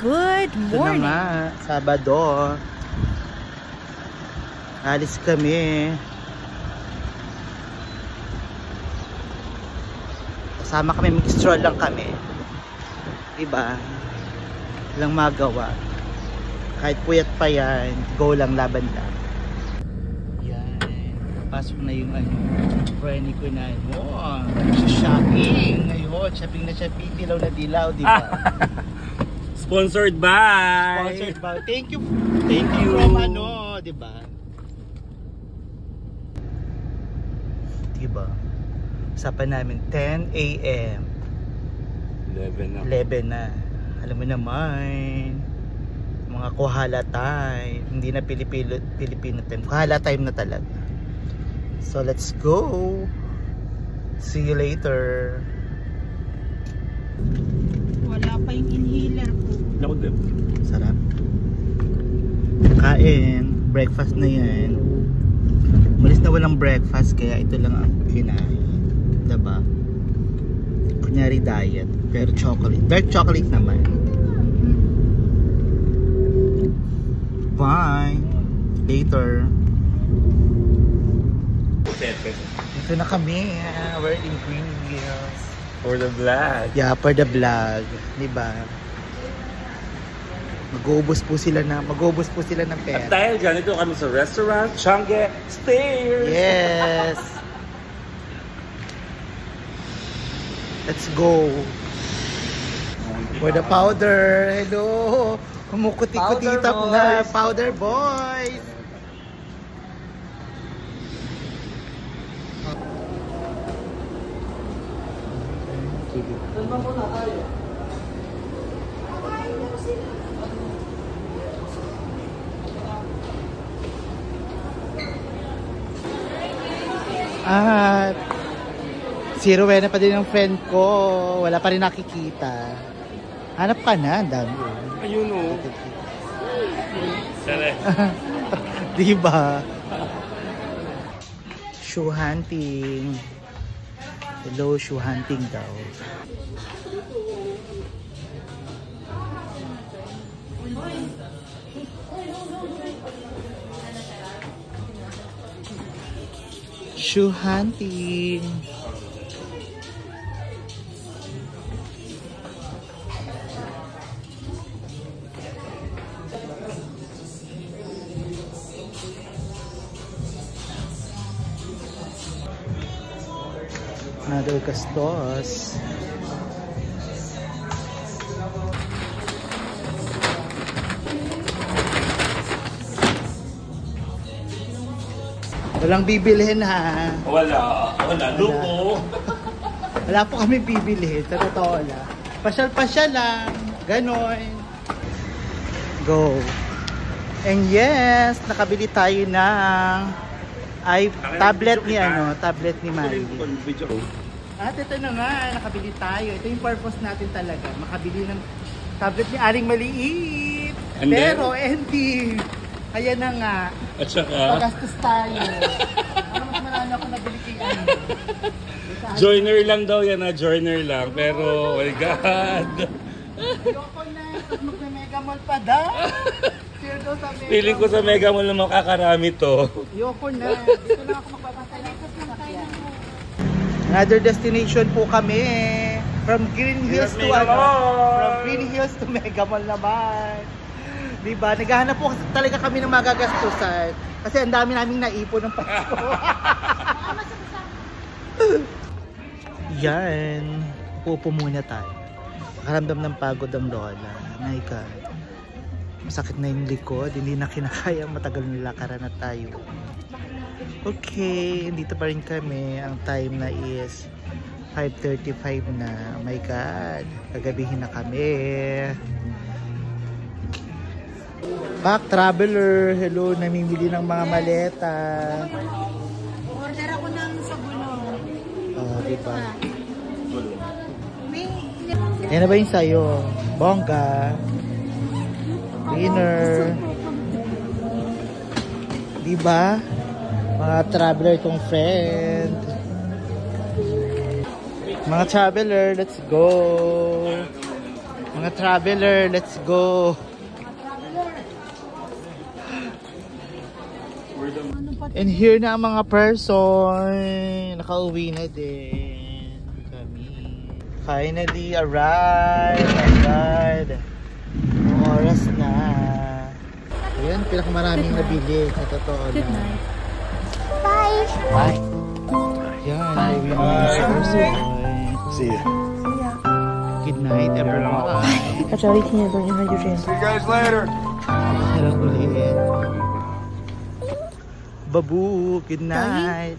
Good morning. Ito na nga, Sabado. Alis kami. Kasama kami, mag-stroll lang kami. Diba? Walang magawa. Kahit puyat pa yan, go lang, laban lang. Yan. Pasok na yung friend ko na shopping. Ngayon, shopping na shopping, dilaw na dilaw, diba? Sponsored by. Sponsored by. Thank you. Thank you from diba? Diba? Usapan namin 10 AM. 11 na. Alam mo naman, mga Kohala time. Hindi na Filipino time. Kohala time na talaga. So let's go. See you later. Wala pa yung inhaler ko. Sarap. Kain. Breakfast na yan. Malis na walang breakfast, kaya ito lang ang kinain. Diba? Kunyari diet. Pero chocolate. Dark chocolate naman. Bye. Later. Dito na kami. We're in Green Hills. For the vlog. Yeah, for the vlog. Diba? Mag-uubos po sila ng pera. At dahil dyan, ito kami sa restaurant, Changge Stairs. Yes. Let's go. For the powder. Hello. Kumukuti-kuti tap na. Powder boys. At si Rowena pa din ang friend ko. Wala pa rin nakikita. Hanap ka na, dami. Ayun o. Sare. Diba? Shoe hunting. Hello, shoe hunting daw. Shoe hunting. Another Castos. Walang bibilhin ha. Wala. Lupo. Wala po kami bibilhin. Sa totoo lang. Pasyal-pasyal lang. Ganon. Go. And yes, nakabili tayo ng tablet ni tablet ni Mali. At ito na nga, nakabili tayo. Ito yung purpose natin talaga. Makabili ng tablet ni Aring Maliit. Pero ending. Kaya na nga. At saka pagastos tayo. Ano mas marami ako nabili kay joiner lang daw yan na joiner lang. Pero, oh my God. Ayoko na. Mag-mega mall pa daw. Feeling ko sa Mega Mall na makakarami to. Ayoko na. Dito lang ako magbabantay. Another destination po kami. From Green Hills to From Green Hills to Mega Mall naman. Diba? Naghahanap po talaga kami ng magagastusan. Kasi ang dami naming naipon ng Pasko. Yan. Upo muna tayo. Nakaramdam ng pagod ang lola. My God. Masakit na yung likod. Hindi na kinakaya. Matagal nilakaran na tayo. Okay. Dito pa rin kami. Ang time na is 5:35 na. Oh my God. Kagabihin na kami. Back traveler. Hello. Namimili ng mga maleta. Order ako ng sabulong. Oh, diba? Yan na ba yung sa'yo? Bongga. Winner. Diba? Mga traveler kong friend. Mga traveler, let's go. Mga traveler, let's go. And here na ang mga person. Nakauwi na din kami. Finally arrived. Oh God. Ang oras na. Ayan, pinakamaraming nabili. Sa totoo na. Good night. Bye. Bye. Yan, uwi mo na sa person. See ya. Good night, everyone. 他只要一听见动静，他就这样。 See you guys later. Sarap ulit. Babu, good night.